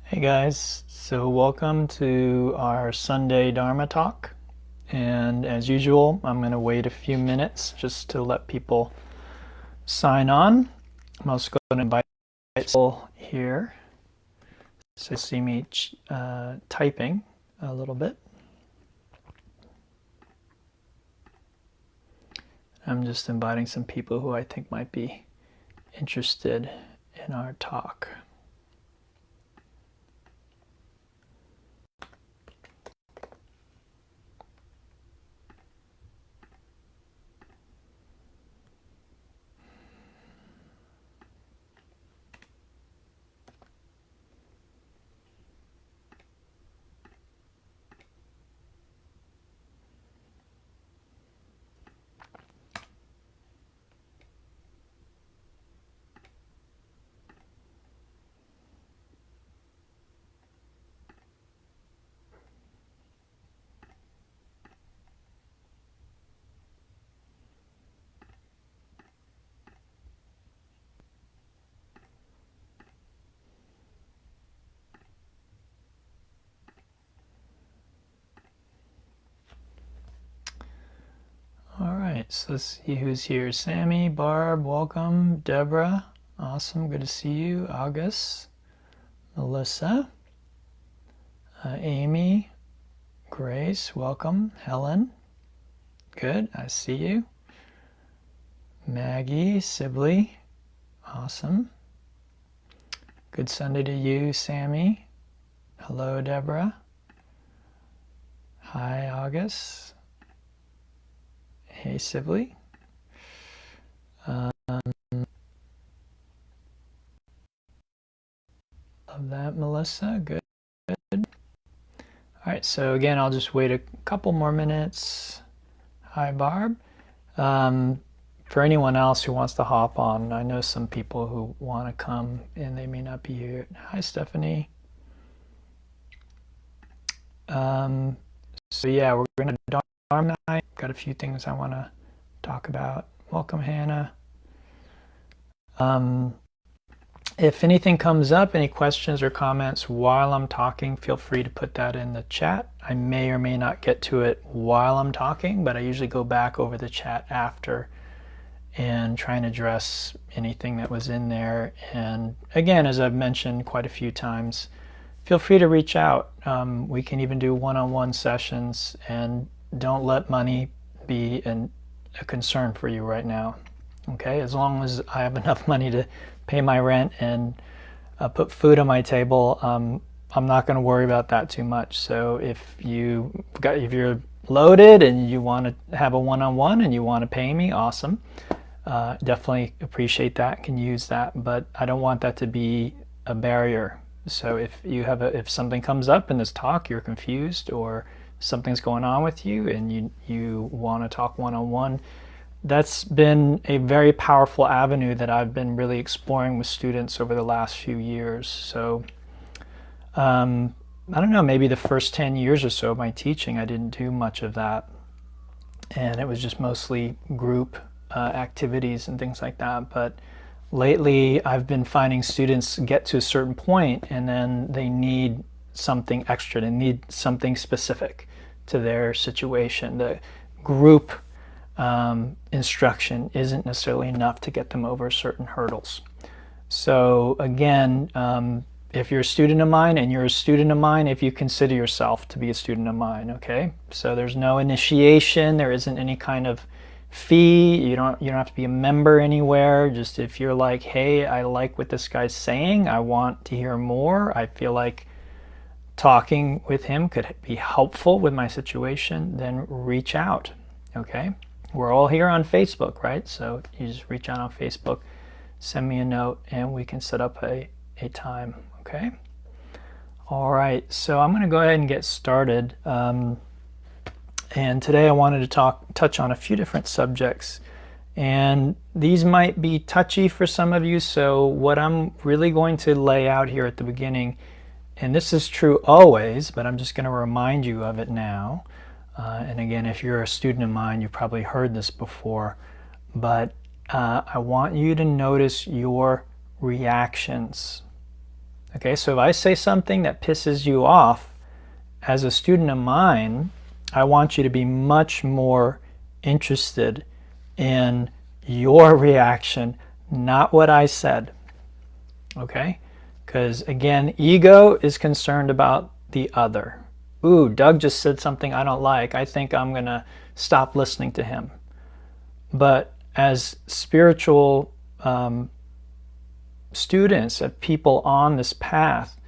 Hey guys, so welcome to our Sunday Dharma Talk. And as usual, I'm going to wait a few minutes just to let people sign on. I'm also going to invite people here. So you see me typing a little bit. I'm just inviting some people who I think might be interested in our talk. All right, so let's see who's here. Sammy, Barb, welcome. Deborah, awesome, good to see you. August, Melissa, Amy, Grace, welcome. Helen, good, I see you. Maggie, Sibley, awesome. Good Sunday to you, Sammy. Hello, Deborah. Hi, August. Hey, Sibley. Love that, Melissa. Good. All right, so again, I'll just wait a couple more minutes. Hi, Barb. For anyone else who wants to hop on, I know some people who want to come and they may not be here. Hi, Stephanie. So yeah, we're going to Dharma night. Got a few things I want to talk about. Welcome, Hannah. If anything comes up, any questions or comments while I'm talking, feel free to put that in the chat. I may or may not get to it while I'm talking, but I usually go back over the chat after and try and address anything that was in there. And again, as I've mentioned quite a few times, feel free to reach out. We can even do one-on-one sessions, and don't let money be a concern for you right now. Okay, as long as I have enough money to pay my rent and put food on my table, I'm not going to worry about that too much. So if you're loaded and you want to have a one-on-one and you want to pay me, awesome. Definitely appreciate that, can use that, but I don't want that to be a barrier. So if something comes up in this talk, you're confused, or something's going on with you and you want to talk one-on-one, that's been a very powerful avenue that I've been really exploring with students over the last few years. So I don't know, maybe the first 10 years or so of my teaching, I didn't do much of that, and it was just mostly group activities and things like that. But lately I've been finding students get to a certain point and then they need something extra, they need something specific to their situation. The group instruction isn't necessarily enough to get them over certain hurdles. So again, if you're a student of mine, and you're a student of mine if you consider yourself to be a student of mine, okay? So there's no initiation, there isn't any kind of fee, you don't have to be a member anywhere. Just if you're like, hey, I like what this guy's saying, I want to hear more, I feel like talking with him could be helpful with my situation, then reach out, okay? We're all here on Facebook, right? So you just reach out on Facebook, send me a note, and we can set up a time, okay? All right, so I'm going to go ahead and get started. And today I wanted to touch on a few different subjects. And these might be touchy for some of you, so what I'm really going to lay out here at the beginning, and this is true always, but I'm just going to remind you of it now. And again, if you're a student of mine, you've probably heard this before, but I want you to notice your reactions. Okay, so if I say something that pisses you off, as a student of mine, I want you to be much more interested in your reaction, not what I said. Okay? Because again, ego is concerned about the other. Ooh, Doug just said something I don't like. I think I'm going to stop listening to him. But as spiritual students, of people on this path,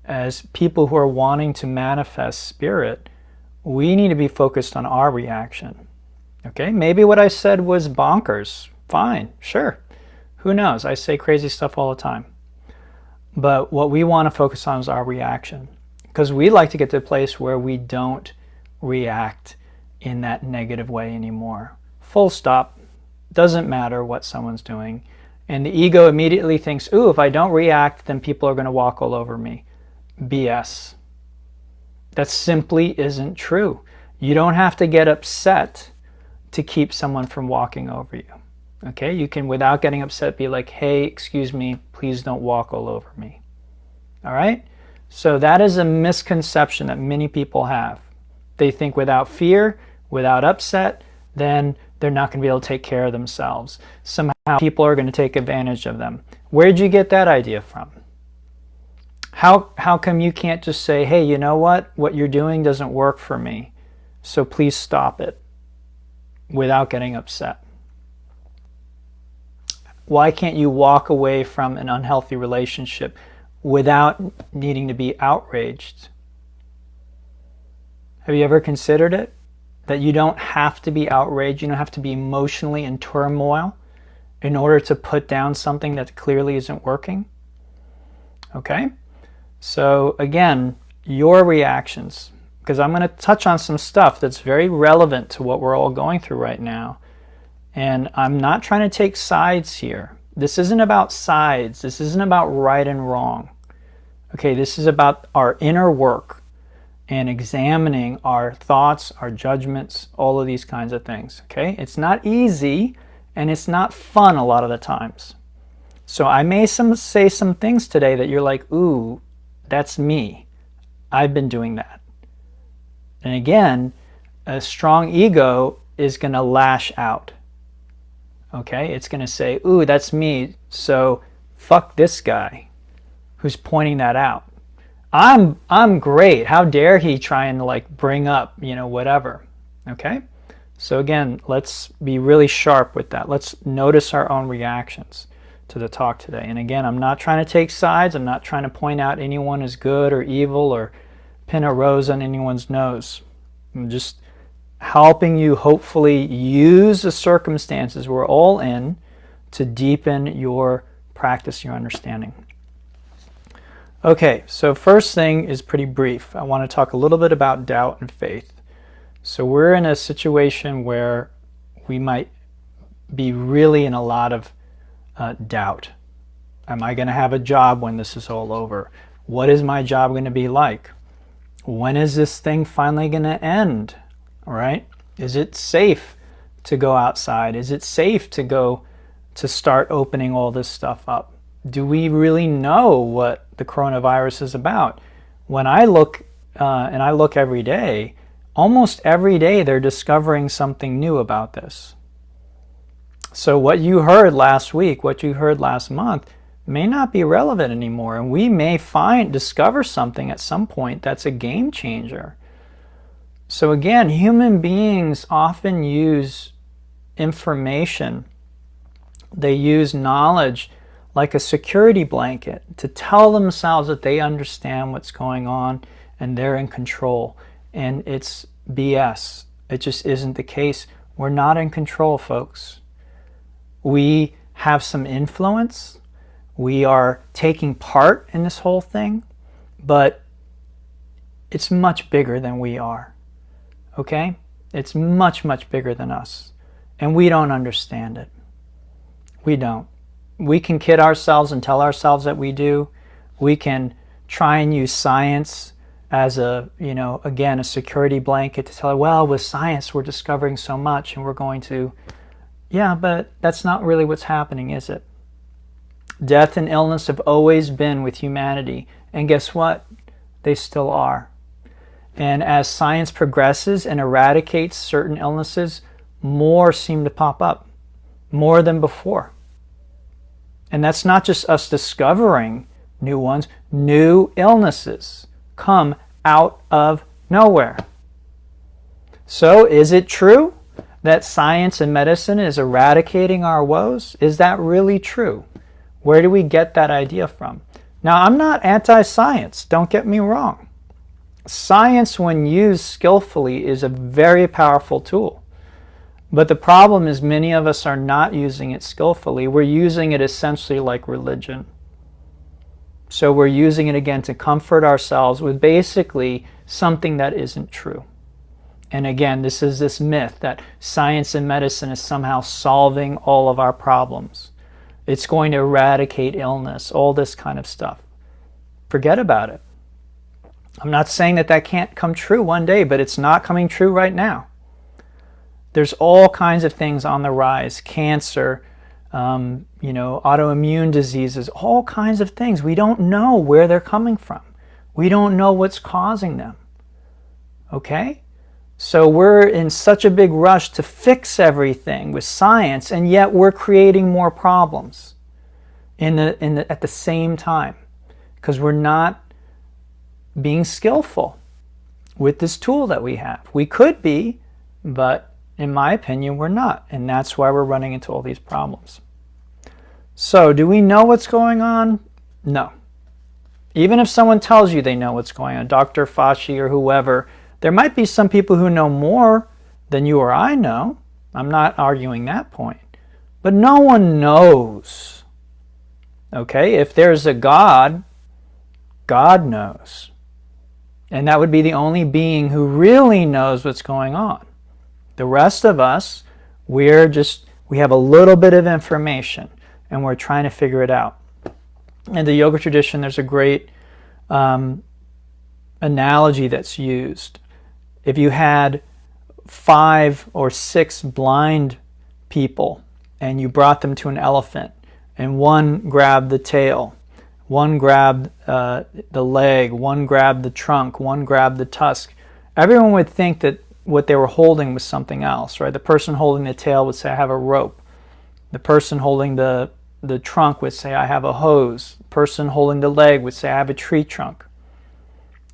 as people who are wanting to manifest spirit, we need to be focused on our reaction. Okay, maybe what I said was bonkers. Fine, sure. Who knows? I say crazy stuff all the time. But what we want to focus on is our reaction. Because we like to get to a place where we don't react in that negative way anymore. Full stop. Doesn't matter what someone's doing. And the ego immediately thinks, ooh, if I don't react, then people are going to walk all over me. BS. That simply isn't true. You don't have to get upset to keep someone from walking over you. Okay? You can, without getting upset, be like, hey, excuse me, please don't walk all over me. All right? So that is a misconception that many people have. They think without fear, without upset, then they're not going to be able to take care of themselves. Somehow people are going to take advantage of them. Where'd you get that idea from? How come you can't just say, hey, you know what? What you're doing doesn't work for me, so please stop it, without getting upset? Why can't you walk away from an unhealthy relationship without needing to be outraged? Have you ever considered it? That you don't have to be outraged, you don't have to be emotionally in turmoil in order to put down something that clearly isn't working? Okay? So again, your reactions, because I'm going to touch on some stuff that's very relevant to what we're all going through right now. And I'm not trying to take sides here. This isn't about sides. This isn't about right and wrong. Okay, this is about our inner work and examining our thoughts, our judgments, all of these kinds of things. Okay, it's not easy and it's not fun a lot of the times. So I may say some things today that you're like, ooh, that's me. I've been doing that. And again, a strong ego is going to lash out. Okay, it's going to say, ooh, that's me, so fuck this guy who's pointing that out. I'm great. How dare he try and like bring up, whatever. Okay? So again, let's be really sharp with that. Let's notice our own reactions to the talk today. And again, I'm not trying to take sides. I'm not trying to point out anyone is good or evil or pin a rose on anyone's nose. I'm just helping you hopefully use the circumstances we're all in to deepen your practice, your understanding. Okay, so first thing is pretty brief. I want to talk a little bit about doubt and faith. So we're in a situation where we might be really in a lot of doubt. Am I going to have a job when this is all over? What is my job going to be like? When is this thing finally going to end? All right? Is it safe to go outside? Is it safe to go to start opening all this stuff up? Do we really know what the coronavirus is about? When I look, and I look every day, almost every day they're discovering something new about this. So what you heard last week, what you heard last month, may not be relevant anymore. And we may discover something at some point that's a game changer. So again, human beings often use information. They use knowledge like a security blanket to tell themselves that they understand what's going on and they're in control. And it's BS. It just isn't the case. We're not in control, folks. We have some influence. We are taking part in this whole thing, but it's much bigger than we are. Okay? It's much, much bigger than us. And we don't understand it. We don't. We can kid ourselves and tell ourselves that we do. We can try and use science as a security blanket to tell, well, with science we're discovering so much and we're going to, yeah, but that's not really what's happening, is it? Death and illness have always been with humanity. And guess what? They still are. And as science progresses and eradicates certain illnesses, more seem to pop up, more than before. And that's not just us discovering new ones. New illnesses come out of nowhere. So is it true that science and medicine is eradicating our woes? Is that really true? Where do we get that idea from? Now, I'm not anti-science, don't get me wrong. Science, when used skillfully, is a very powerful tool. But the problem is many of us are not using it skillfully. We're using it essentially like religion. So we're using it again to comfort ourselves with basically something that isn't true. And again, this is this myth that science and medicine is somehow solving all of our problems. It's going to eradicate illness, all this kind of stuff. Forget about it. I'm not saying that that can't come true one day, but it's not coming true right now. There's all kinds of things on the rise. Cancer, autoimmune diseases, all kinds of things. We don't know where they're coming from. We don't know what's causing them. Okay? So we're in such a big rush to fix everything with science, and yet we're creating more problems at the same time, because we're not being skillful with this tool that we have. We could be, but in my opinion, we're not, and that's why we're running into all these problems. So, do we know what's going on? No. Even if someone tells you they know what's going on, Dr. Fauci or whoever, there might be some people who know more than you or I know. I'm not arguing that point. But no one knows. Okay? If there's a God, God knows. And that would be the only being who really knows what's going on. The rest of us, we have a little bit of information and we're trying to figure it out. In the yoga tradition, there's a great analogy that's used. If you had 5 or 6 blind people and you brought them to an elephant, and one grabbed the tail, one grabbed the leg, one grabbed the trunk, one grabbed the tusk, everyone would think that what they were holding was something else, right? The person holding the tail would say, I have a rope. The person holding the trunk would say, I have a hose. The person holding the leg would say, I have a tree trunk.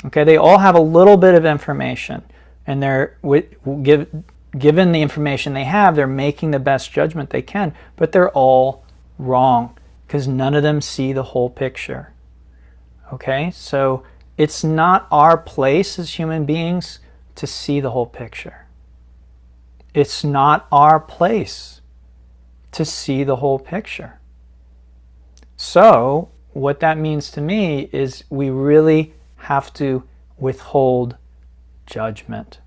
Okay, they all have a little bit of information, and they're given the information they have, they're making the best judgment they can, but they're all wrong because none of them see the whole picture. Okay, so it's not our place as human beings to see the whole picture. It's not our place to see the whole picture. So what that means to me is we really have to withhold judgment.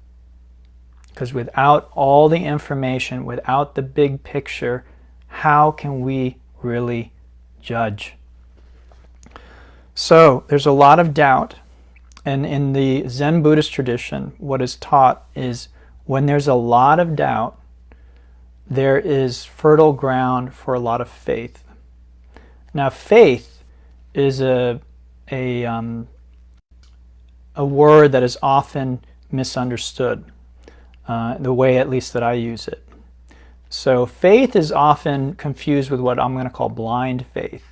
Because without all the information, without the big picture, how can we really judge? So there's a lot of doubt. And in the Zen Buddhist tradition, what is taught is when there's a lot of doubt, there is fertile ground for a lot of faith. Now, faith is a word that is often misunderstood, the way at least that I use it. So faith is often confused with what I'm going to call blind faith,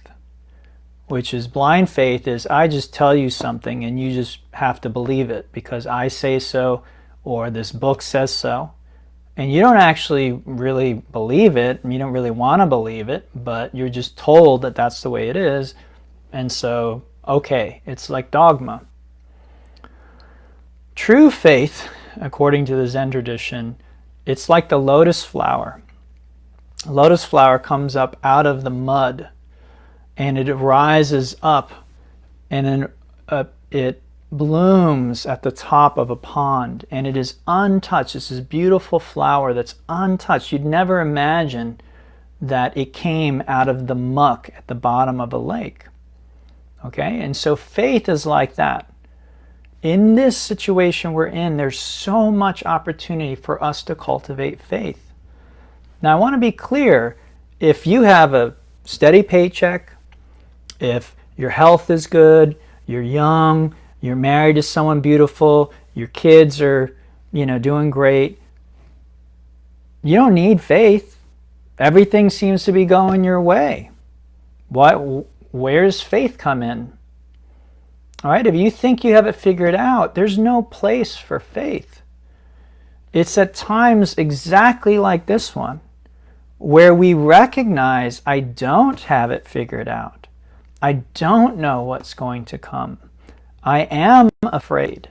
which is blind faith is I just tell you something and you just have to believe it because I say so or this book says so. And you don't actually really believe it, and you don't really want to believe it, but you're just told that that's the way it is, and so, okay, it's like dogma. True faith, according to the Zen tradition, it's like the lotus flower. A lotus flower comes up out of the mud, and it rises up, and then it blooms at the top of a pond, and it is untouched. It's this beautiful flower that's untouched. You'd never imagine that it came out of the muck at the bottom of a lake. Okay, and so faith is like that. In this situation we're in, there's so much opportunity for us to cultivate faith. Now I want to be clear, if you have a steady paycheck, If your health is good, you're young, you're married to someone beautiful, your kids are, doing great, you don't need faith. Everything seems to be going your way. Where does faith come in? All right, if you think you have it figured out, there's no place for faith. It's at times exactly like this one, where we recognize I don't have it figured out. I don't know what's going to come. I am afraid,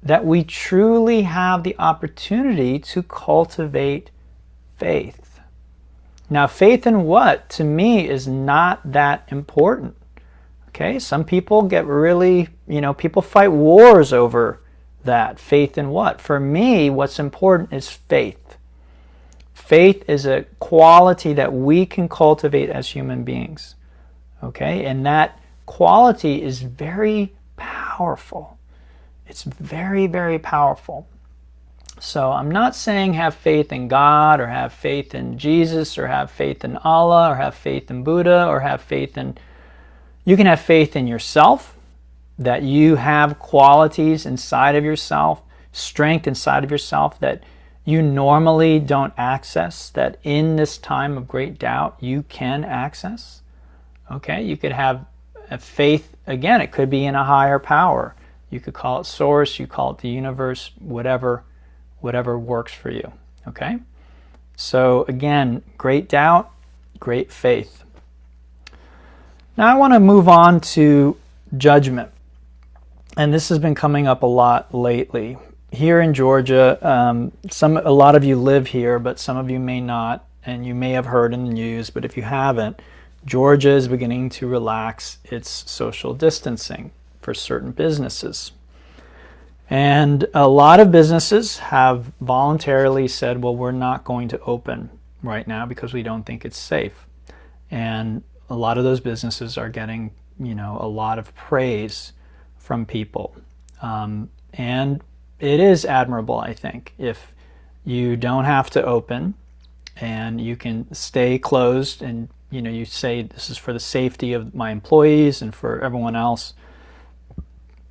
that we truly have the opportunity to cultivate faith. Now, faith in what, to me, is not that important. Okay, some people get really, people fight wars over that. Faith in what? For me, what's important is faith. Faith is a quality that we can cultivate as human beings. Okay, and that quality is very powerful. It's very, very powerful. So I'm not saying have faith in God, or have faith in Jesus, or have faith in Allah, or have faith in Buddha, or have faith in... You can have faith in yourself, that you have qualities inside of yourself, strength inside of yourself that you normally don't access, that in this time of great doubt you can access. Okay, you could have a faith, again, it could be in a higher power. You could call it source, you call it the universe, whatever works for you. Okay? So again, great doubt, great faith. Now I want to move on to judgment. And this has been coming up a lot lately. Here in Georgia, a lot of you live here, but some of you may not, and you may have heard in the news, but if you haven't, Georgia is beginning to relax its social distancing for certain businesses. And a lot of businesses have voluntarily said, well, we're not going to open right now because we don't think it's safe. And a lot of those businesses are getting, a lot of praise from people. And it is admirable, I think, if you don't have to open and you can stay closed and, you say this is for the safety of my employees and for everyone else.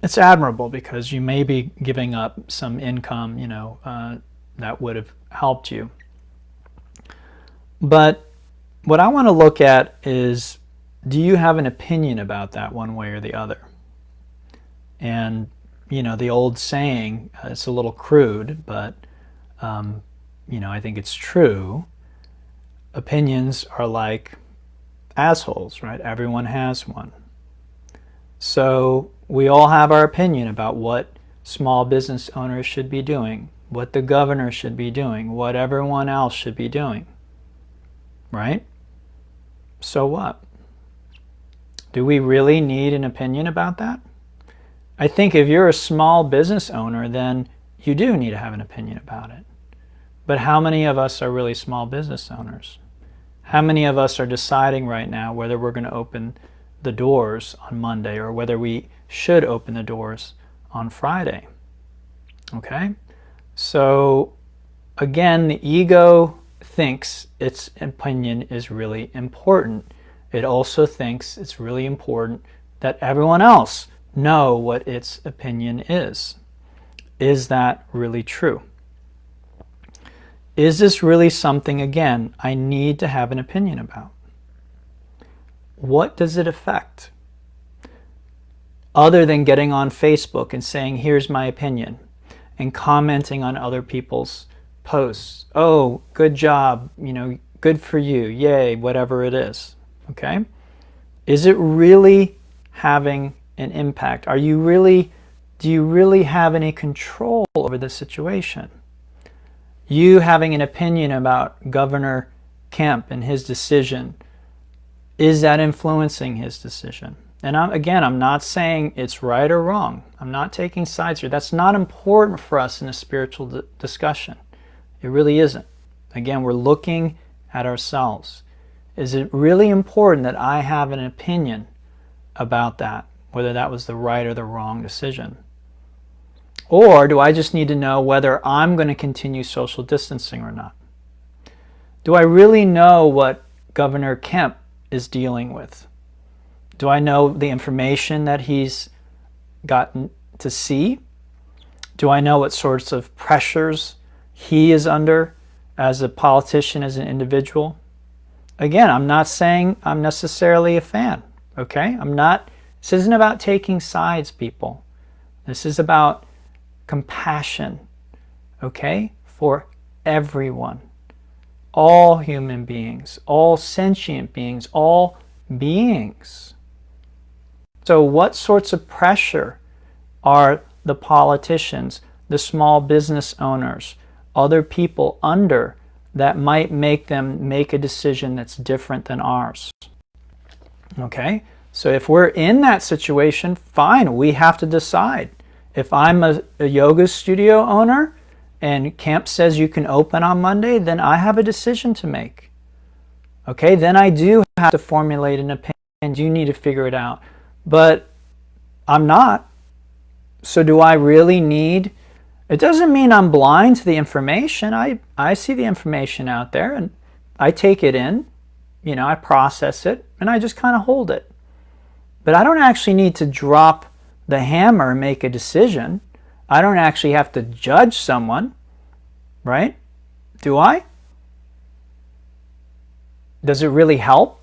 It's admirable because you may be giving up some income, that would have helped you. But what I want to look at is, do you have an opinion about that one way or the other? And, the old saying, it's a little crude, but, I think it's true. Opinions are like assholes, right? Everyone has one. So we all have our opinion about what small business owners should be doing, what the governor should be doing, what everyone else should be doing, right? So what? Do we really need an opinion about that? I think if you're a small business owner, then you do need to have an opinion about it. But how many of us are really small business owners? How many of us are deciding right now whether we're going to open the doors on Monday or whether we should open the doors on Friday? Okay? So, again, the ego thinks its opinion is really important. It also thinks it's really important that everyone else know what its opinion is. Is that really true? Is this really something, again, I need to have an opinion about? What does it affect? Other than getting on Facebook and saying, here's my opinion, and commenting on other people's posts. Oh, good job, good for you, yay, whatever it is. Okay? Is it really having an impact? Do you really have any control over the situation? You having an opinion about Governor Kemp and his decision, is that influencing his decision? And I'm not saying it's right or wrong. I'm not taking sides here. That's not important for us in a spiritual discussion. It really isn't. Again, we're looking at ourselves. Is it really important that I have an opinion about that, whether that was the right or the wrong decision? Or do I just need to know whether I'm going to continue social distancing or not? Do I really know what Governor Kemp is dealing with? Do I know the information that he's gotten to see? Do I know what sorts of pressures he is under as a politician, as an individual? Again, I'm not saying I'm necessarily a fan, okay? This isn't about taking sides, people. This is about compassion, okay? For everyone. All human beings, all sentient beings, all beings. So what sorts of pressure are the politicians, the small business owners, other people under that might make them make a decision that's different than ours? Okay, so if we're in that situation, fine, we have to decide. If I'm a yoga studio owner and camp says you can open on Monday, then I have a decision to make. Okay, then I do have to formulate an opinion. You need to figure it out. But I'm not. So do I really need... It doesn't mean I'm blind to the information. I see the information out there and I take it in, I process it, and I just kind of hold it. But I don't actually need to drop the hammer and make a decision. I don't actually have to judge someone, right? Do I? Does it really help?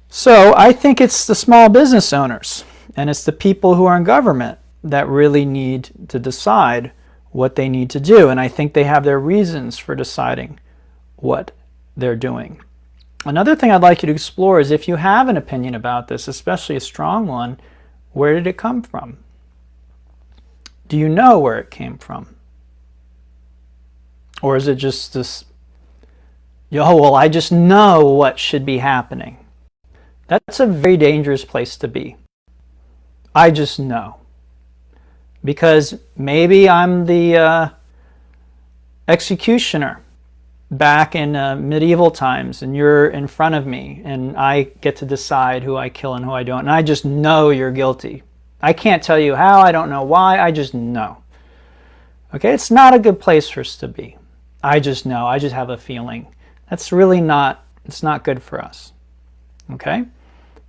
So I think it's the small business owners and it's the people who are in government that really need to decide what they need to do. And I think they have their reasons for deciding what they're doing. Another thing I'd like you to explore is if you have an opinion about this, especially a strong one, where did it come from? Do you know where it came from? Or is it just this, well, I just know what should be happening? That's a very dangerous place to be. I just know. Because maybe I'm the executioner back in medieval times and you're in front of me and I get to decide who I kill and who I don't, and I just know you're guilty. I can't tell you how, I don't know why, I just know. Okay, it's not a good place for us to be. I just know, I just have a feeling. That's really not, it's not good for us. Okay?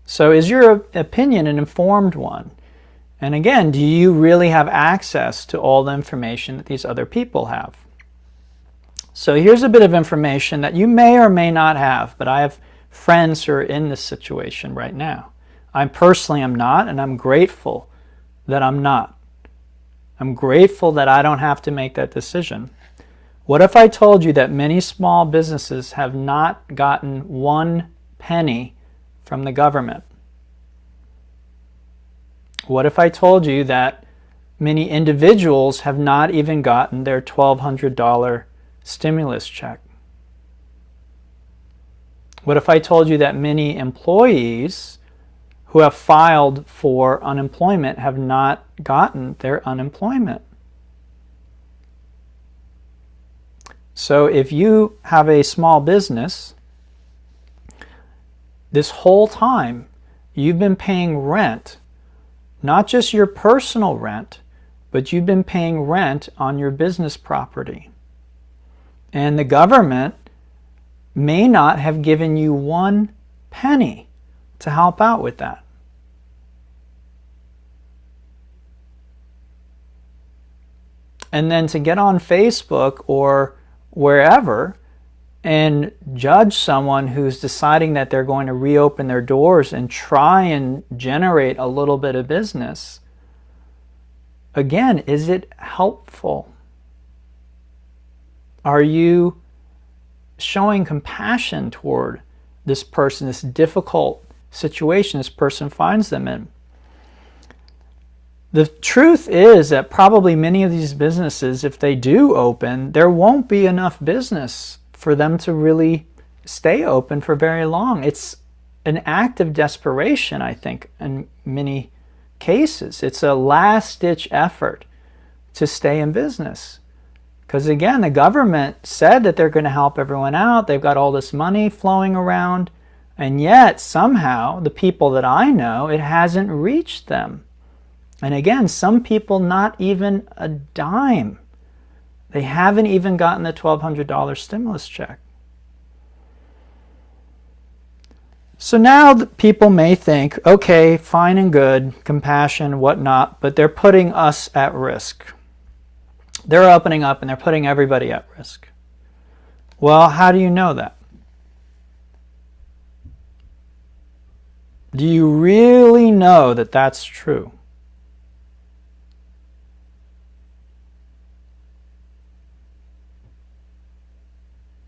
So is your opinion an informed one? And again, do you really have access to all the information that these other people have? So here's a bit of information that you may or may not have, but I have friends who are in this situation right now. I personally am not, and I'm grateful that I'm not. I'm grateful that I don't have to make that decision. What if I told you that many small businesses have not gotten 1 penny from the government? What if I told you that many individuals have not even gotten their $1,200 stimulus check? What if I told you that many employees who have filed for unemployment have not gotten their unemployment? So if you have a small business, this whole time you've been paying rent, not just your personal rent, but you've been paying rent on your business property. And the government may not have given you 1 penny to help out with that. And then to get on Facebook or wherever and judge someone who's deciding that they're going to reopen their doors and try and generate a little bit of business, again, is it helpful? Are you showing compassion toward this person, this difficult situation this person finds them in? The truth is that probably many of these businesses, if they do open, there won't be enough business for them to really stay open for very long. It's an act of desperation, I think, in many cases. It's a last-ditch effort to stay in business. Because again, the government said that they're going to help everyone out. They've got all this money flowing around. And yet, somehow, the people that I know, it hasn't reached them. And again, some people not even a dime. They haven't even gotten the $1,200 stimulus check. So now people may think, okay, fine and good, compassion, whatnot, but they're putting us at risk. They're opening up and they're putting everybody at risk. Well, how do you know that? Do you really know that that's true?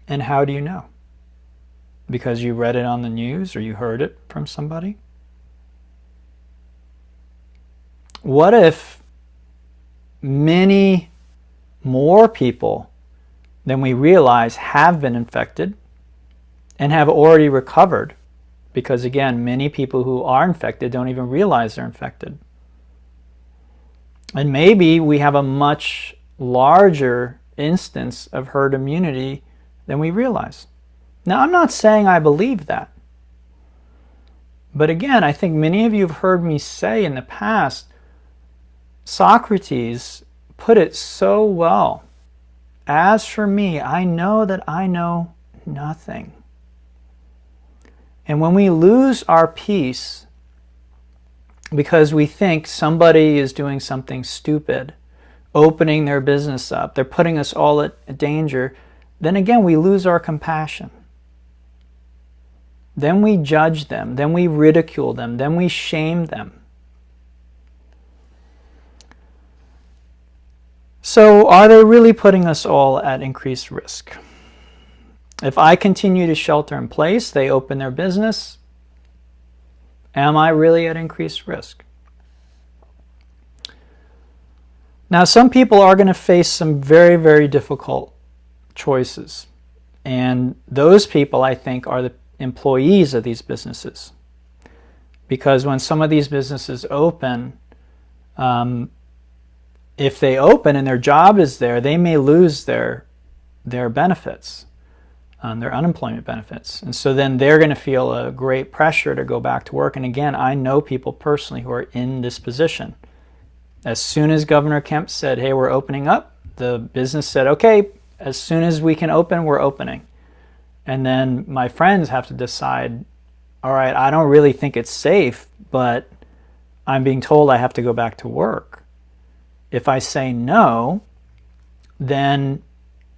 And how do you know? Because you read it on the news or you heard it from somebody? What if many more people than we realize have been infected and have already recovered? Because again, many people who are infected don't even realize they're infected. And maybe we have a much larger instance of herd immunity than we realize. Now, I'm not saying I believe that. But again, I think many of you have heard me say in the past, Socrates put it so well. As for me, I know that I know nothing. And when we lose our peace because we think somebody is doing something stupid, opening their business up, they're putting us all at danger, then again we lose our compassion. Then we judge them, then we ridicule them, then we shame them. So are they really putting us all at increased risk? If I continue to shelter in place, they open their business, am I really at increased risk? Now, some people are going to face some very, very difficult choices. And those people, I think, are the employees of these businesses. Because when some of these businesses open, if they open and their job is there, they may lose their benefits, their unemployment benefits. And so then they're going to feel a great pressure to go back to work. And again, I know people personally who are in this position. As soon as Governor Kemp said, hey, we're opening up, the business said, okay, as soon as we can open, we're opening. And then my friends have to decide, all right, I don't really think it's safe, but I'm being told I have to go back to work. If I say no, then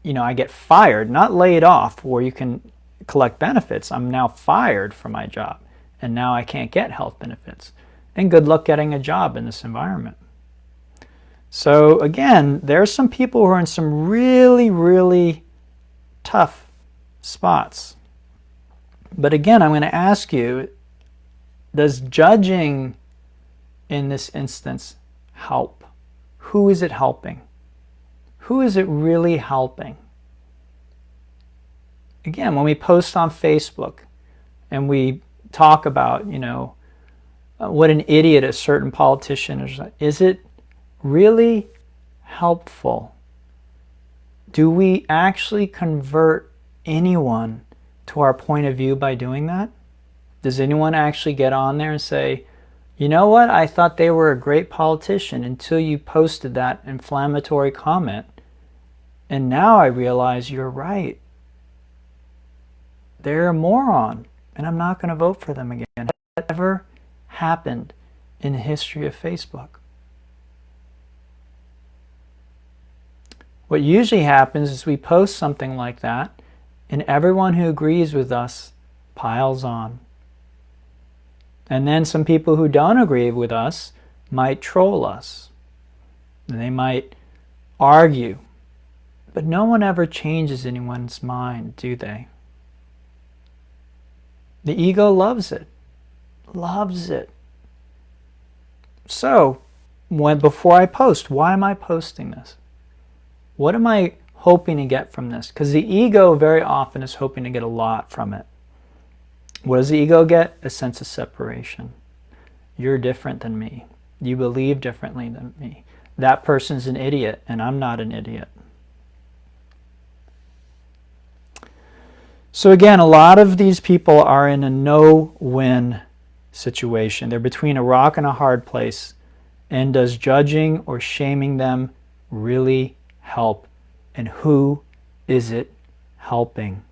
I get fired, not laid off where you can collect benefits. I'm now fired from my job, and now I can't get health benefits. And good luck getting a job in this environment. So again, there are some people who are in some really, really tough spots. But again, I'm going to ask you, does judging in this instance help? Who is it helping? Who is it really helping? Again, when we post on Facebook and we talk about, what an idiot a certain politician is it really helpful? Do we actually convert anyone to our point of view by doing that? Does anyone actually get on there and say, you know what, I thought they were a great politician until you posted that inflammatory comment, and now I realize you're right. They're a moron, and I'm not going to vote for them again. Has that ever happened in the history of Facebook? What usually happens is we post something like that, and everyone who agrees with us piles on. And then some people who don't agree with us might troll us. And they might argue. But no one ever changes anyone's mind, do they? The ego loves it. Loves it. So, before I post, why am I posting this? What am I hoping to get from this? Because the ego very often is hoping to get a lot from it. What does the ego get? A sense of separation. You're different than me. You believe differently than me. That person's an idiot, and I'm not an idiot. So again, a lot of these people are in a no-win situation. They're between a rock and a hard place. And does judging or shaming them really help? And who is it helping?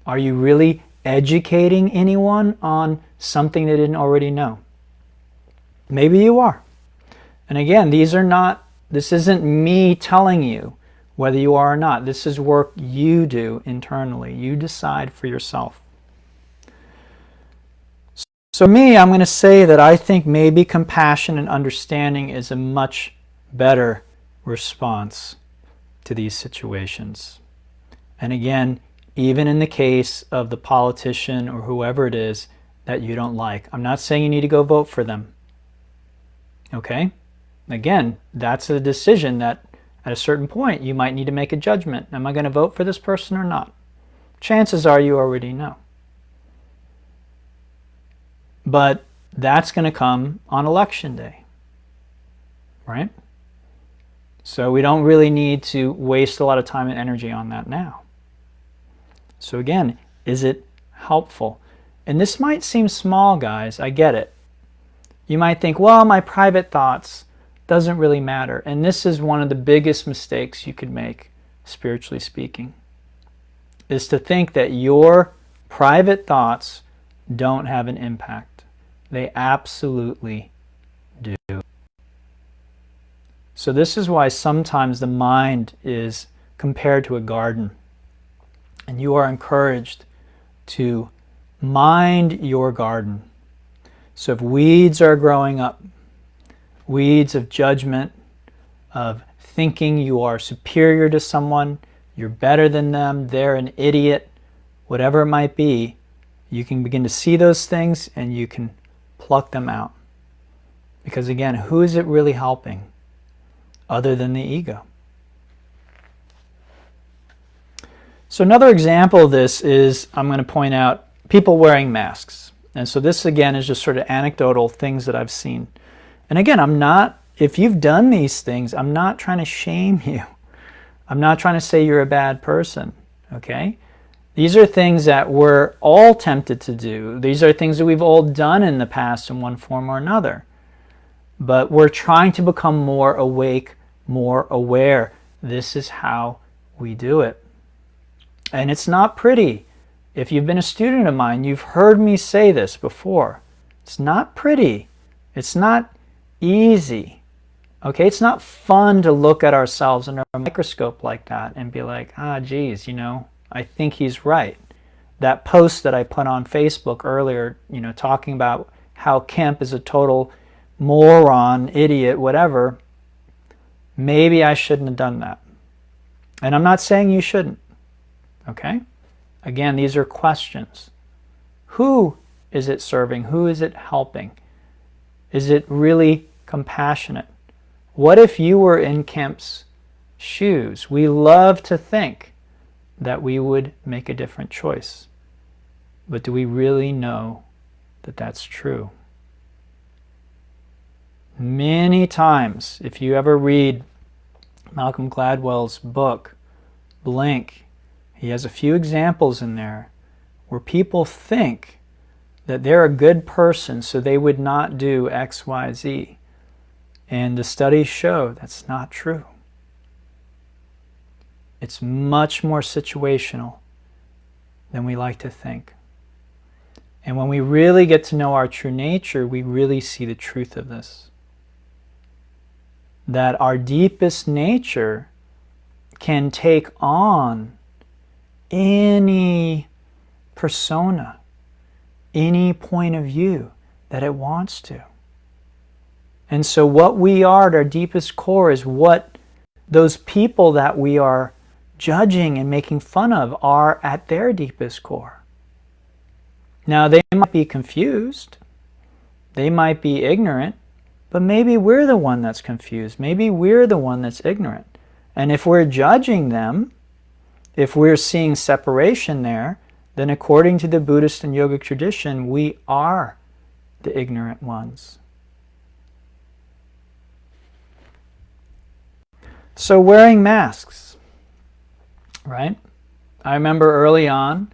Are you really educating anyone on something they didn't already know? Maybe you are. And again, this isn't me telling you whether you are or not. This is work you do internally. You decide for yourself. So me, I'm going to say that I think maybe compassion and understanding is a much better response to these situations. And again, even in the case of the politician or whoever it is that you don't like, I'm not saying you need to go vote for them. Okay? Again, that's a decision that at a certain point you might need to make a judgment. Am I going to vote for this person or not? Chances are you already know. But that's going to come on election day, right? So we don't really need to waste a lot of time and energy on that now. So again, is it helpful? And this might seem small, guys. I get it. You might think, well, my private thoughts doesn't really matter. And this is one of the biggest mistakes you could make, spiritually speaking, is to think that your private thoughts don't have an impact. They absolutely do. So this is why sometimes the mind is compared to a garden. And you are encouraged to mind your garden. So if weeds are growing up, weeds of judgment, of thinking you are superior to someone, you're better than them, they're an idiot, whatever it might be, you can begin to see those things and you can pluck them out. Because again, who is it really helping other than the ego? So another example of this is, I'm going to point out, people wearing masks. And so this again is just sort of anecdotal things that I've seen. And again, if you've done these things, I'm not trying to shame you. I'm not trying to say you're a bad person, okay? These are things that we're all tempted to do. These are things that we've all done in the past in one form or another. But we're trying to become more awake, more aware. This is how we do it. And it's not pretty. If you've been a student of mine, you've heard me say this before. It's not pretty. It's not easy. Okay, it's not fun to look at ourselves under a microscope like that and be like, geez, I think he's right. That post that I put on Facebook earlier, talking about how Kemp is a total moron, idiot, whatever, maybe I shouldn't have done that. And I'm not saying you shouldn't, okay? Again, these are questions. Who is it serving? Who is it helping? Is it really compassionate? What if you were in Kemp's shoes? We love to think that we would make a different choice. But do we really know that that's true? Many times, if you ever read Malcolm Gladwell's book, Blink, he has a few examples in there where people think that they're a good person so they would not do X, Y, Z. And the studies show that's not true. It's much more situational than we like to think. And when we really get to know our true nature, we really see the truth of this. That our deepest nature can take on any persona, any point of view that it wants to. And so what we are at our deepest core is what those people that we are judging and making fun of are at their deepest core. Now, they might be confused, they might be ignorant, but maybe we're the one that's confused. Maybe we're the one that's ignorant. And if we're judging them, if we're seeing separation there, then according to the Buddhist and yogic tradition, we are the ignorant ones. So wearing masks, right? I remember early on,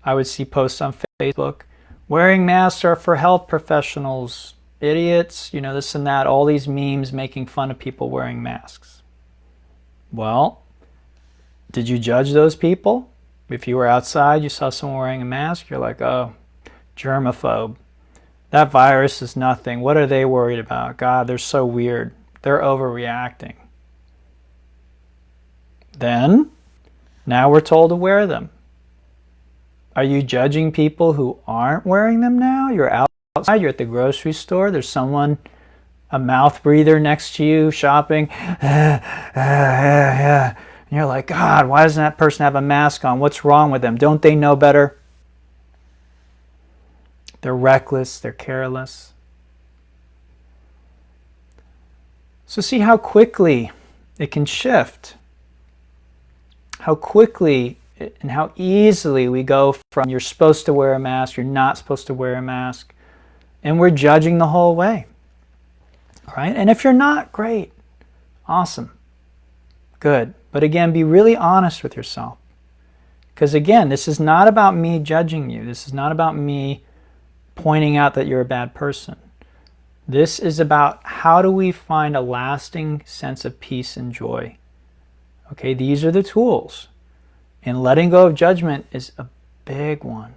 I would see posts on Facebook, wearing masks are for health professionals, idiots, this and that, all these memes making fun of people wearing masks. Well, did you judge those people? If you were outside, you saw someone wearing a mask, you're like, oh, germaphobe. That virus is nothing. What are they worried about? God, they're so weird. They're overreacting. Then, now we're told to wear them. Are you judging people who aren't wearing them now? You're outside, you're at the grocery store, there's someone, a mouth breather next to you, shopping. And you're like, God, why doesn't that person have a mask on? What's wrong with them? Don't they know better? They're reckless, they're careless. So see how quickly it can shift. How quickly and how easily we go from you're supposed to wear a mask, you're not supposed to wear a mask, and we're judging the whole way. All right? And if you're not, great. Awesome. Good. But again, be really honest with yourself. Because again, this is not about me judging you. This is not about me pointing out that you're a bad person. This is about how do we find a lasting sense of peace and joy. Okay, these are the tools. And letting go of judgment is a big one.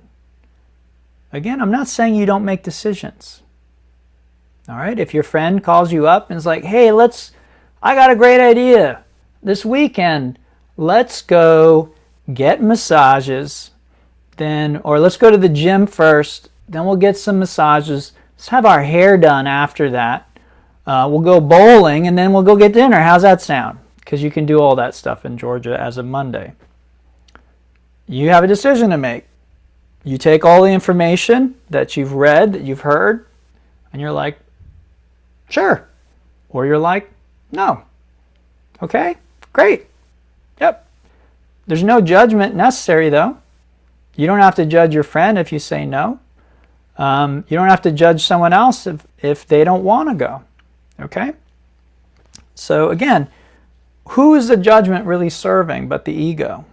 Again, I'm not saying you don't make decisions. All right, if your friend calls you up and is like, hey, I got a great idea. This weekend, let's go get massages, or let's go to the gym first, then we'll get some massages. Let's have our hair done after that. We'll go bowling, and then we'll go get dinner. How's that sound? Because you can do all that stuff in Georgia as of Monday. You have a decision to make. You take all the information that you've read, that you've heard, and you're like, sure. Or you're like, no. Okay, great. Yep. There's no judgment necessary, though. You don't have to judge your friend if you say no. You don't have to judge someone else if they don't want to go. Okay? So again, who is the judgment really serving but the ego?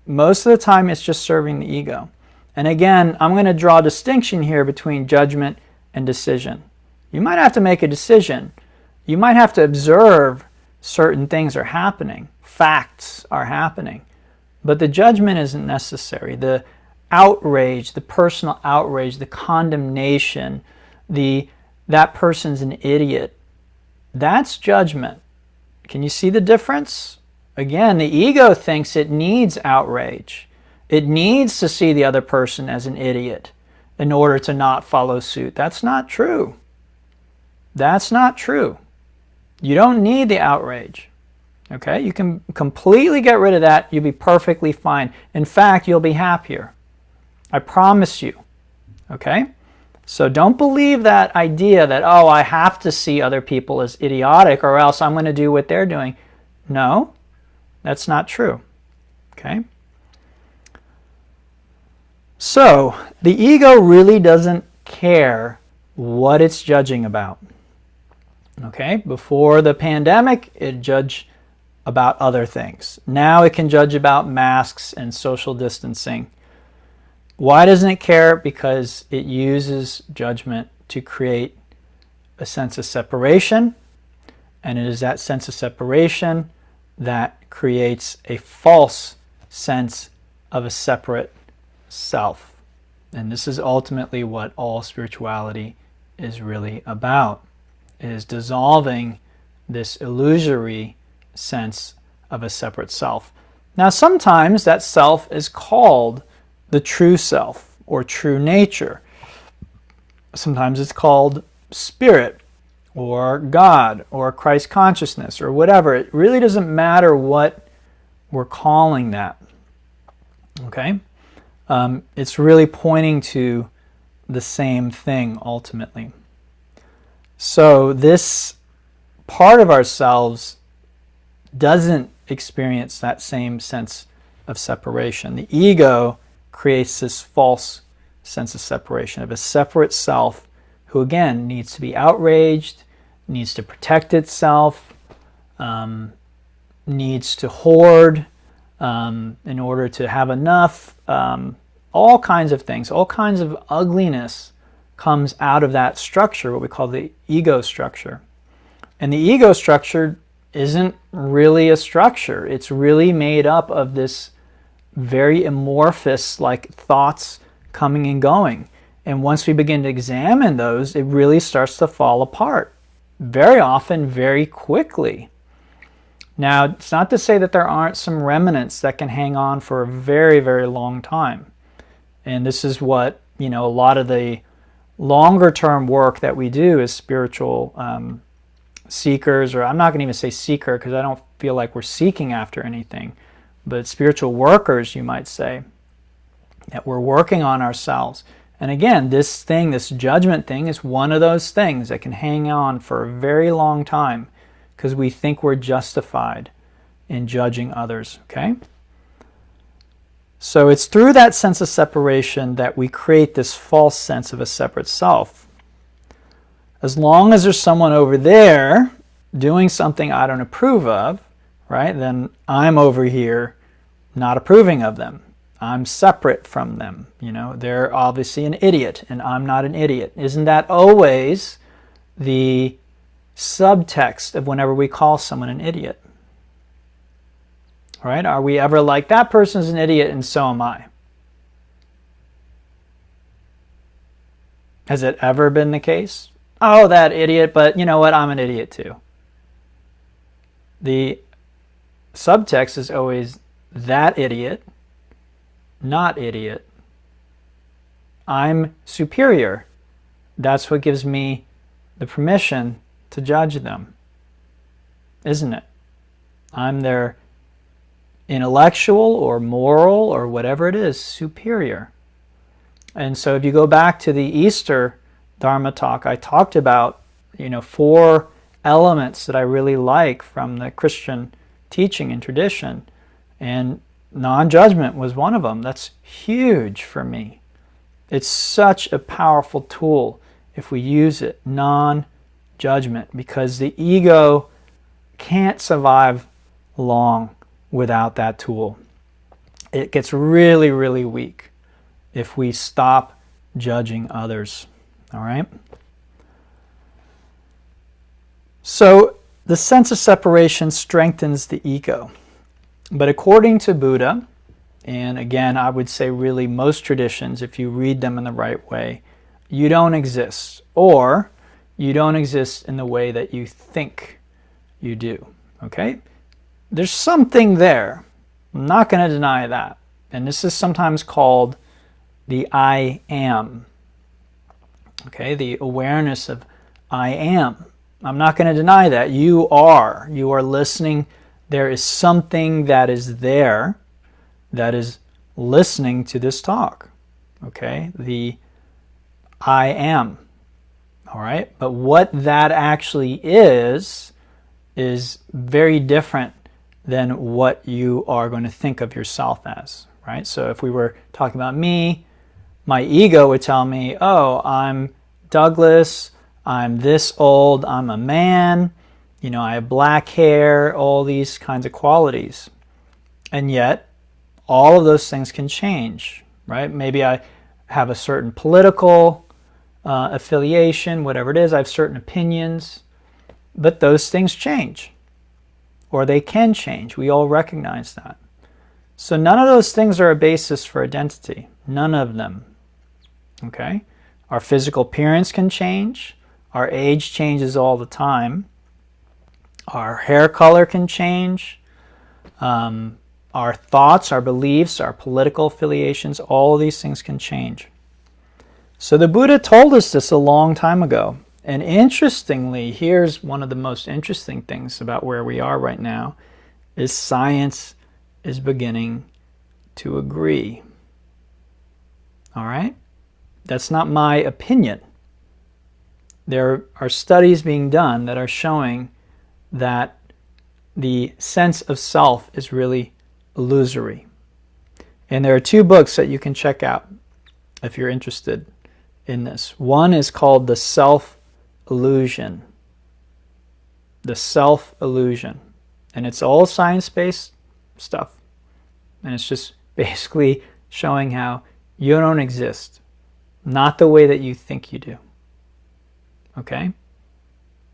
Most of the time it's just serving the ego. And again, I'm going to draw a distinction here between judgment and decision. You might have to make a decision. You might have to observe certain things are happening. Facts are happening. But the judgment isn't necessary. The outrage, the personal outrage, the condemnation, that person's an idiot, that's judgment. Can you see the difference? Again, the ego thinks it needs outrage. It needs to see the other person as an idiot in order to not follow suit. That's not true. That's not true. You don't need the outrage. Okay? You can completely get rid of that. You'll be perfectly fine. In fact, you'll be happier. I promise you. Okay? So don't believe that idea that, oh, I have to see other people as idiotic or else I'm going to do what they're doing. No, that's not true. Okay? So the ego really doesn't care what it's judging about. Okay? Before the pandemic, it judged about other things. Now it can judge about masks and social distancing. Why doesn't it care? Because it uses judgment to create a sense of separation, and it is that sense of separation that creates a false sense of a separate self. And this is ultimately what all spirituality is really about, is dissolving this illusory sense of a separate self. Now sometimes that self is called the true self or true nature. Sometimes it's called spirit or God or Christ consciousness or whatever. It really doesn't matter what we're calling that. Okay? It's really pointing to the same thing ultimately. So this part of ourselves doesn't experience that same sense of separation. The ego creates this false sense of separation, of a separate self who, again, needs to be outraged, needs to protect itself, needs to hoard in order to have enough. All kinds of things, all kinds of ugliness comes out of that structure, what we call the ego structure. And the ego structure isn't really a structure. It's really made up of this very amorphous, like thoughts coming and going. And once we begin to examine those, it really starts to fall apart. Very often, very quickly. Now, it's not to say that there aren't some remnants that can hang on for a very, very long time. And this is what, a lot of the longer term work that we do as spiritual seekers, or I'm not going to even say seeker because I don't feel like we're seeking after anything, but spiritual workers, you might say, that we're working on ourselves. And again, this judgment thing is one of those things that can hang on for a very long time because we think we're justified in judging others, okay? So it's through that sense of separation that we create this false sense of a separate self. As long as there's someone over there doing something I don't approve of, right, then I'm over here not approving of them. I'm separate from them. They're obviously an idiot and I'm not an idiot. Isn't that always the subtext of whenever we call someone an idiot? Right? Are we ever like, that person's an idiot and so am I? Has it ever been the case? Oh, that idiot, but you know what? I'm an idiot too. The subtext is always that idiot, not idiot. I'm superior. That's what gives me the permission to judge them, isn't it? I'm their intellectual or moral or whatever it is, superior. And so if you go back to the Easter Dharma talk, I talked about 4 elements that I really like from the Christian teaching and tradition, and non-judgment was one of them. That's huge for me. It's such a powerful tool if we use it, non-judgment, because the ego can't survive long without that tool. It gets really, really weak if we stop judging others. All right? So the sense of separation strengthens the ego. But according to Buddha, and again, I would say really most traditions, if you read them in the right way, you don't exist, or you don't exist in the way that you think you do. Okay? There's something there. I'm not going to deny that. And this is sometimes called the I am. Okay? The awareness of I am. I'm not going to deny that. You are. You are listening. There is something that is there that is listening to this talk. Okay? The I am. All right? But what that actually is very different than what you are going to think of yourself as. Right? So if we were talking about me, my ego would tell me, oh, I'm Douglas, I'm this old, I'm a man, I have black hair, all these kinds of qualities. And yet, all of those things can change, right? Maybe I have a certain political affiliation, whatever it is, I have certain opinions, but those things change, or they can change. We all recognize that. So none of those things are a basis for identity. None of them. Okay? Our physical appearance can change. Our age changes all the time. Our hair color can change. Our thoughts, our beliefs, our political affiliations, all of these things can change. So the Buddha told us this a long time ago. And interestingly, here's one of the most interesting things about where we are right now, is science is beginning to agree. All right? That's not my opinion. There are studies being done that are showing that the sense of self is really illusory. And there are 2 books that you can check out if you're interested in this. One is called The Self-Illusion. The Self-Illusion. And it's all science-based stuff. And it's just basically showing how you don't exist. Not the way that you think you do. Okay?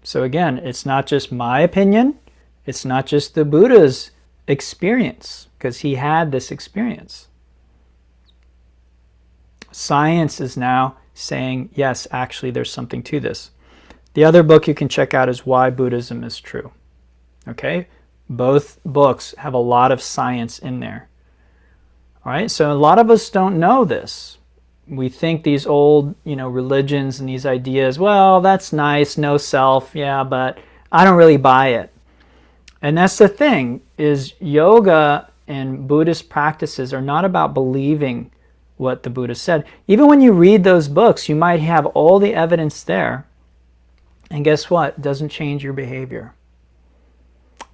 So again, it's not just my opinion. It's not just the Buddha's experience, because he had this experience. Science is now saying, yes, actually there's something to this. The other book you can check out is Why Buddhism is True. Okay? Both books have a lot of science in there. All right? So a lot of us don't know this. We think these old, religions and these ideas, well, that's nice, no self, yeah, but I don't really buy it. And that's the thing, is yoga and Buddhist practices are not about believing what the Buddha said. Even when you read those books, you might have all the evidence there, and guess what? It doesn't change your behavior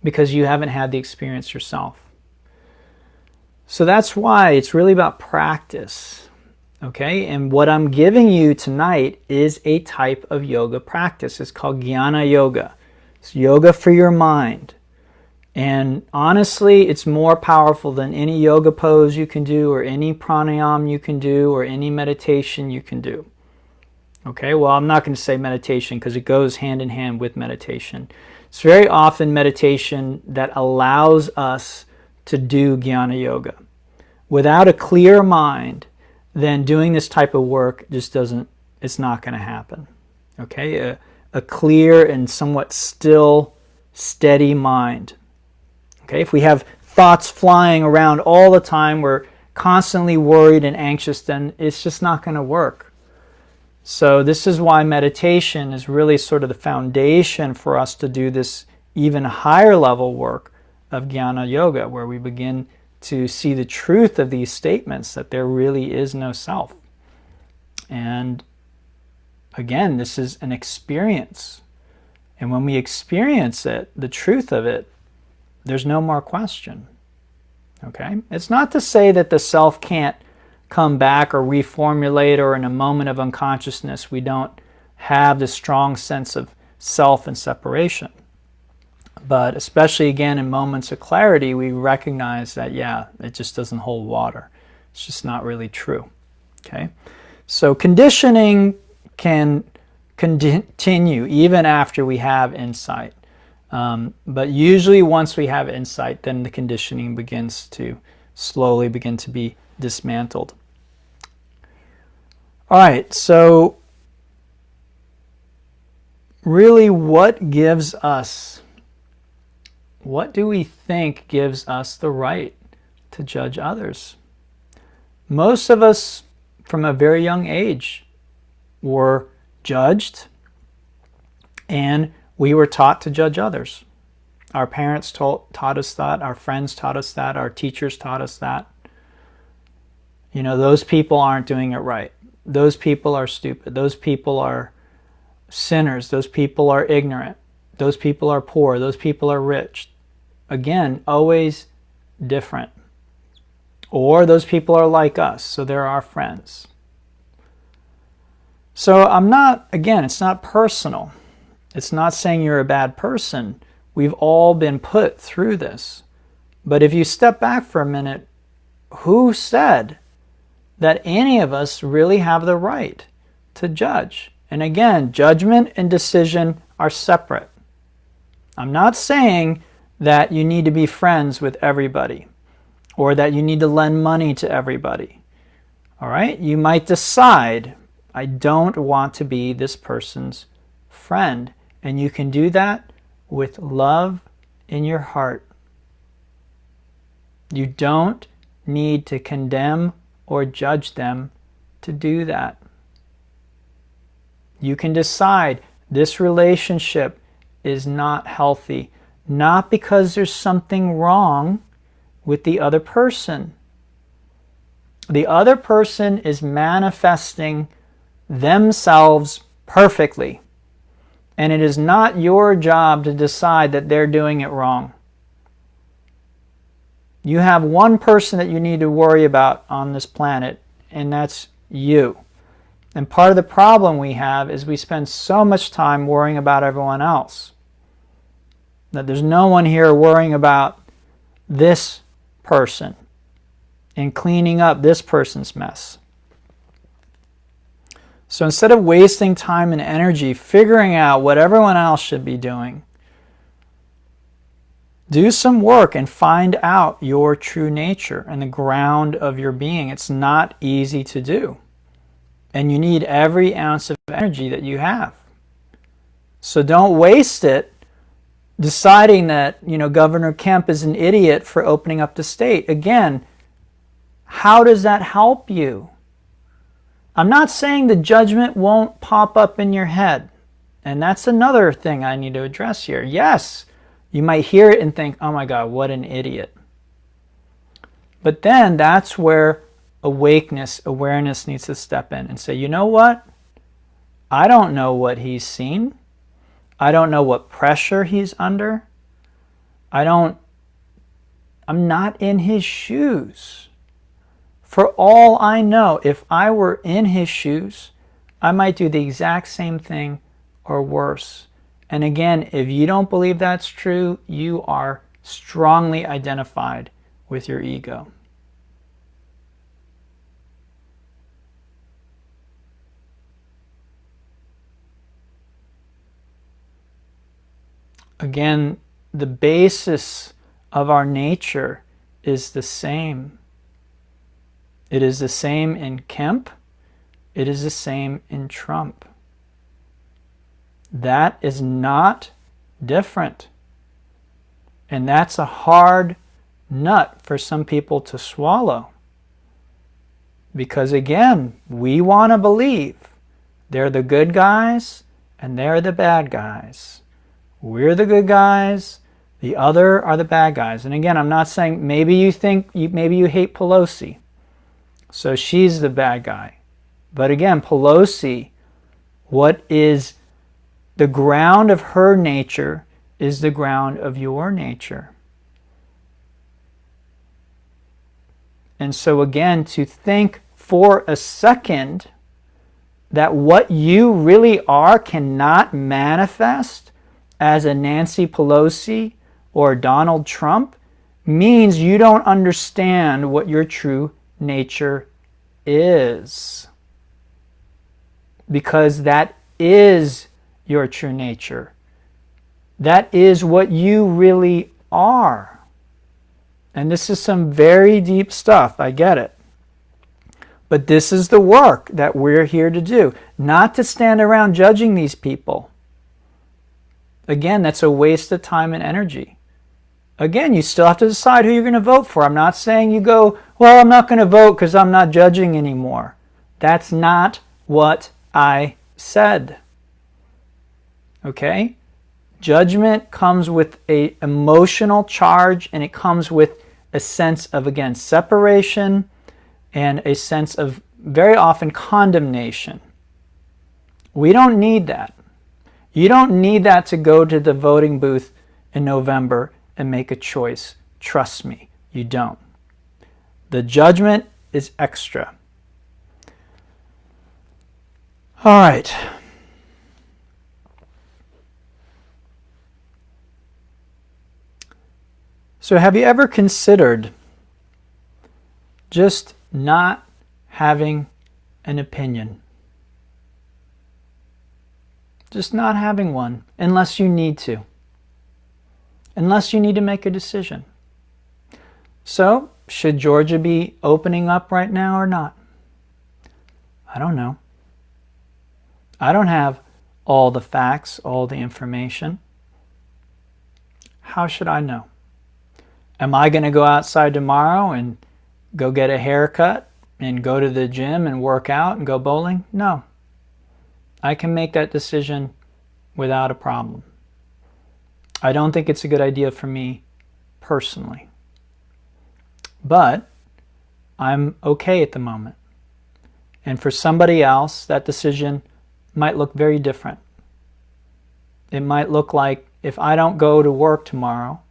because you haven't had the experience yourself. So that's why it's really about practice. Okay, and what I'm giving you tonight is a type of yoga practice. It's called Jnana Yoga. It's yoga for your mind. And honestly, it's more powerful than any yoga pose you can do, or any pranayama you can do, or any meditation you can do. Okay, well, I'm not going to say meditation because it goes hand in hand with meditation. It's very often meditation that allows us to do Jnana Yoga. Without a clear mind, then doing this type of work just it's not going to happen. Okay, a clear and somewhat still, steady mind. Okay, if we have thoughts flying around all the time, we're constantly worried and anxious, then it's just not going to work. So this is why meditation is really sort of the foundation for us to do this even higher level work of Jnana Yoga, where we begin to see the truth of these statements, that there really is no self. And again, this is an experience. And when we experience it, the truth of it, there's no more question. Okay? It's not to say that the self can't come back or reformulate, or in a moment of unconsciousness we don't have this strong sense of self and separation. But especially again in moments of clarity, we recognize that, yeah, it just doesn't hold water. It's just not really true. Okay? So conditioning can continue even after we have insight. But usually once we have insight, then the conditioning begins to slowly begin to be dismantled. All right, so really what do we think gives us the right to judge others? Most of us from a very young age were judged, and we were taught to judge others. Our parents taught us that, our friends taught us that, our teachers taught us that. Those people aren't doing it right. Those people are stupid. Those people are sinners. Those people are ignorant. Those people are poor. Those people are rich. Again, always different. Or those people are like us, so they're our friends. So it's not personal. It's not saying you're a bad person. We've all been put through this. But if you step back for a minute, who said that any of us really have the right to judge? And again, judgment and decision are separate. I'm not saying that you need to be friends with everybody, or that you need to lend money to everybody. All right? You might decide, I don't want to be this person's friend. And you can do that with love in your heart. You don't need to condemn or judge them to do that. You can decide this relationship is not healthy, not because there's something wrong with the other person. The other person is manifesting themselves perfectly. And it is not your job to decide that they're doing it wrong. You have one person that you need to worry about on this planet, and that's you. And part of the problem we have is we spend so much time worrying about everyone else, that there's no one here worrying about this person and cleaning up this person's mess. So instead of wasting time and energy figuring out what everyone else should be doing, Do some work and find out your true nature and the ground of your being. It's not easy to do. And you need every ounce of energy that you have. So don't waste it deciding that, Governor Kemp is an idiot for opening up the state. Again, how does that help you? I'm not saying the judgment won't pop up in your head. And that's another thing I need to address here. Yes, you might hear it and think, oh my God, what an idiot. But then that's where awareness needs to step in and say, you know what? I don't know what he's seen. I don't know what pressure he's under. I'm not in his shoes. For all I know, if I were in his shoes, I might do the exact same thing or worse. And again, if you don't believe that's true, you are strongly identified with your ego. Again, the basis of our nature is the same. It is the same in Kemp. It is the same in Trump. That is not different. And that's a hard nut for some people to swallow. Because again, we want to believe they're the good guys and they're the bad guys. We're the good guys, the other are the bad guys. And again, I'm not saying maybe you hate Pelosi, so she's the bad guy. But again, Pelosi, what is the ground of her nature is the ground of your nature. And so again, to think for a second that what you really are cannot manifest as a Nancy Pelosi or Donald Trump means you don't understand what your true nature is. Because that is your true nature. That is what you really are. And this is some very deep stuff, I get it. But this is the work that we're here to do, not to stand around judging these people. Again, that's a waste of time and energy. Again, you still have to decide who you're going to vote for. I'm not saying you go, well, I'm not going to vote because I'm not judging anymore. That's not what I said. Okay? Judgment comes with an emotional charge, and it comes with a sense of, again, separation and a sense of very often condemnation. We don't need that. You don't need that to go to the voting booth in November and make a choice. Trust me, you don't. The judgment is extra. All right. So have you ever considered just not having an opinion? Just not having one, unless you need to. Unless you need to make a decision. So, should Georgia be opening up right now or not? I don't know. I don't have all the facts, all the information. How should I know? Am I going to go outside tomorrow and go get a haircut and go to the gym and work out and go bowling? No. I can make that decision without a problem. I don't think it's a good idea for me personally. But I'm okay at the moment. And for somebody else, that decision might look very different. It might look like if I don't go to work tomorrow,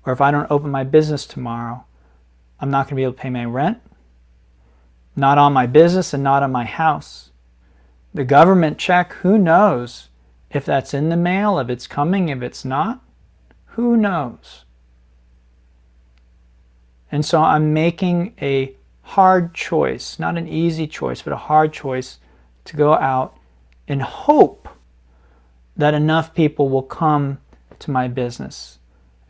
or if I don't open my business tomorrow, I'm not going to be able to pay my rent, not on my business and not on my house. The government check, who knows if that's in the mail, if it's coming, if it's not? Who knows? And so I'm making a hard choice, not an easy choice, but a hard choice to go out and hope that enough people will come to my business.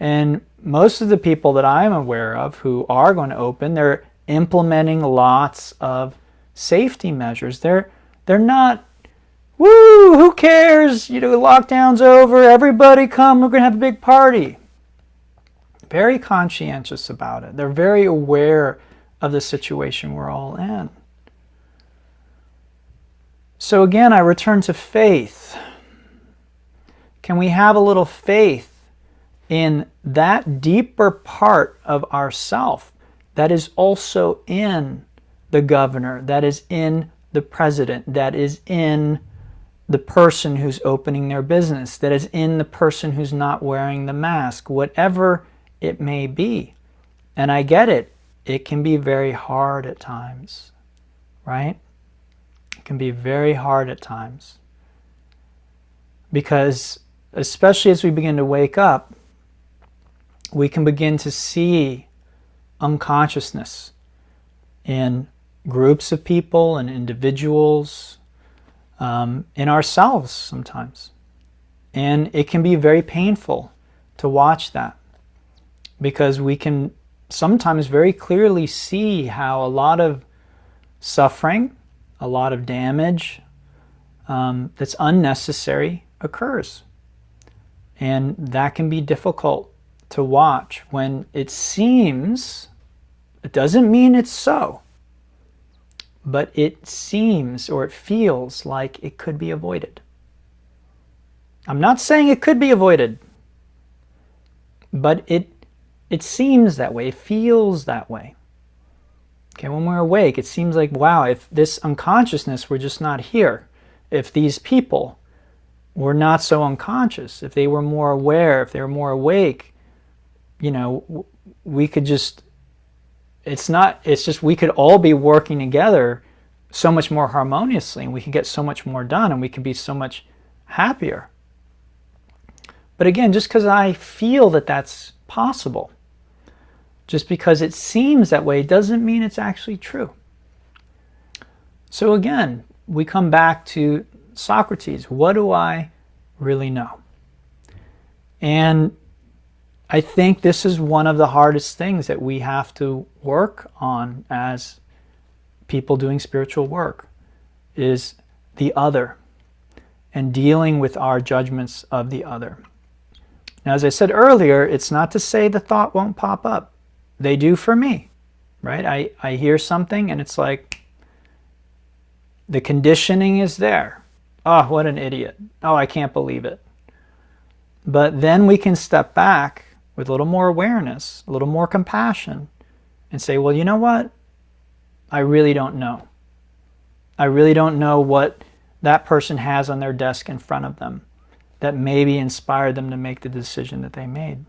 And most of the people that I'm aware of who are going to open, they're implementing lots of safety measures. They're not, woo, who cares? You know, lockdown's over, everybody come, we're going to have a big party. Very conscientious about it. They're very aware of the situation we're all in. So again, I return to faith. Can we have a little faith in that deeper part of ourself that is also in the governor, that is in the president, that is in the person who's opening their business, that is in the person who's not wearing the mask, whatever it may be. And I get it. It can be very hard at times, right? It can be very hard at times. Because especially as we begin to wake up, we can begin to see unconsciousness in groups of people and individuals, in ourselves sometimes. And it can be very painful to watch that, because we can sometimes very clearly see how a lot of suffering, a lot of damage that's unnecessary occurs. And that can be difficult to watch when it seems, it doesn't mean it's so, but it seems or it feels like it could be avoided. I'm not saying it could be avoided, but it seems that way, it feels that way. Okay, when we're awake, it seems like, wow, if this unconsciousness were just not here, if these people were not so unconscious, if they were more aware, if they were more awake, you know, we could just, it's just we could all be working together so much more harmoniously, and we could get so much more done, and we could be so much happier. But again, just because I feel that that's possible, just because it seems that way, doesn't mean it's actually true. So again, we come back to Socrates. What do I really know? And I think this is one of the hardest things that we have to work on as people doing spiritual work, is the other, and dealing with our judgments of the other. Now, as I said earlier, it's not to say the thought won't pop up. They do for me, right? I hear something and it's like, the conditioning is there. Oh, what an idiot. Oh, I can't believe it. But then we can step back with a little more awareness, a little more compassion, and say, well, you know what? I really don't know. I really don't know what that person has on their desk in front of them that maybe inspired them to make the decision that they made.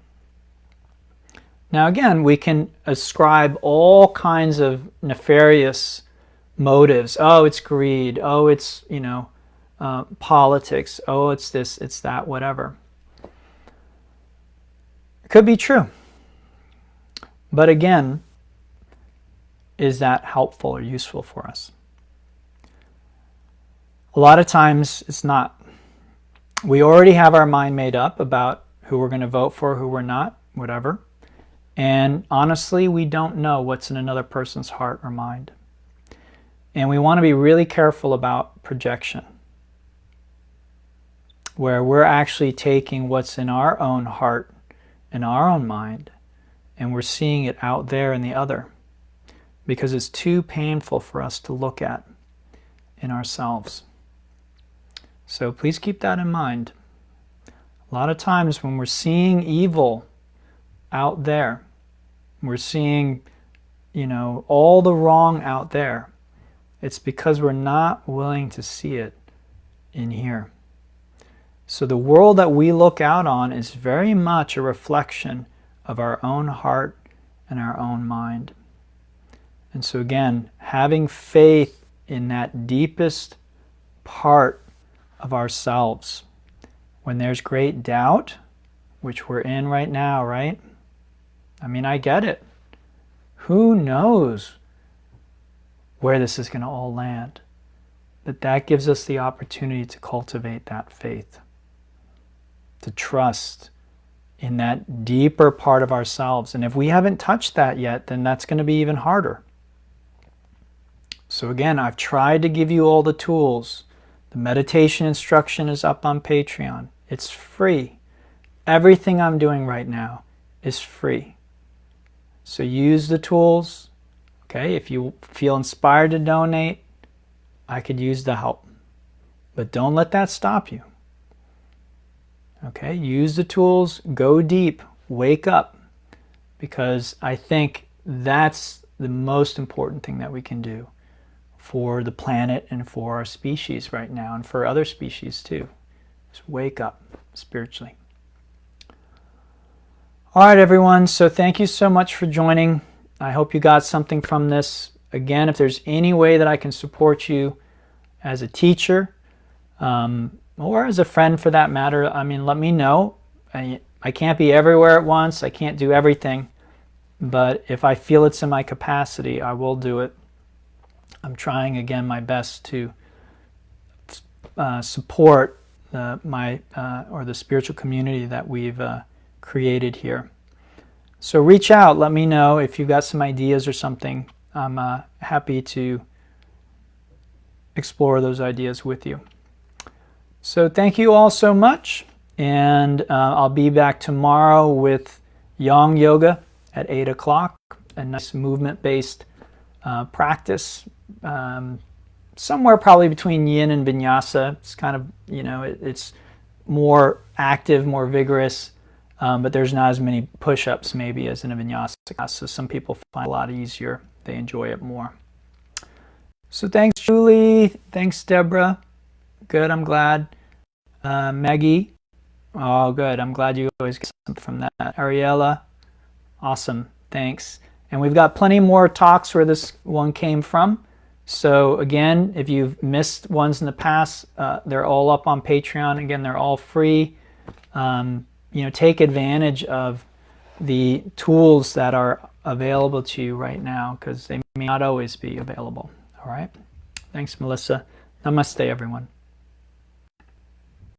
Now again, we can ascribe all kinds of nefarious motives. Oh, it's greed. Oh, it's, politics. Oh, it's this, it's that, whatever. It could be true. But again, is that helpful or useful for us? A lot of times it's not. We already have our mind made up about who we're going to vote for, who we're not, whatever. And honestly, we don't know what's in another person's heart or mind. And we want to be really careful about projection, where we're actually taking what's in our own heart, in our own mind, and we're seeing it out there in the other, because it's too painful for us to look at in ourselves. So please keep that in mind. A lot of times when we're seeing evil out there, we're seeing, all the wrong out there, it's because we're not willing to see it in here. So the world that we look out on is very much a reflection of our own heart and our own mind. And so again, having faith in that deepest part of ourselves. When there's great doubt, which we're in right now, right? I mean, I get it. Who knows where this is going to all land? But that gives us the opportunity to cultivate that faith, to trust in that deeper part of ourselves. And if we haven't touched that yet, then that's going to be even harder. So again, I've tried to give you all the tools. The meditation instruction is up on Patreon. It's free. Everything I'm doing right now is free. So use the tools. Okay, if you feel inspired to donate, I could use the help. But don't let that stop you. Okay, use the tools, go deep, wake up, because I think that's the most important thing that we can do for the planet and for our species right now, and for other species too. Just wake up spiritually. All right, everyone, so thank you so much for joining. I hope you got something from this. Again, if there's any way that I can support you as a teacher, or as a friend for that matter, I mean, let me know. I can't be everywhere at once. I can't do everything. But if I feel it's in my capacity, I will do it. I'm trying, again, my best to support the spiritual community that we've created here. So reach out. Let me know if you've got some ideas or something. I'm happy to explore those ideas with you. So thank you all so much, and I'll be back tomorrow with Yang Yoga at 8 o'clock, a nice movement-based practice, somewhere probably between Yin and Vinyasa. It's kind of, it's more active, more vigorous, but there's not as many push-ups maybe as in a Vinyasa class, so some people find it a lot easier. They enjoy it more. So thanks, Julie. Thanks, Deborah. Good, I'm glad. Maggie, oh good, I'm glad you always get something from that. Ariella, awesome, thanks. And we've got plenty more talks where this one came from. So again, if you've missed ones in the past, they're all up on Patreon. Again, they're all free. Take advantage of the tools that are available to you right now, because they may not always be available. All right, thanks, Melissa. Namaste, everyone.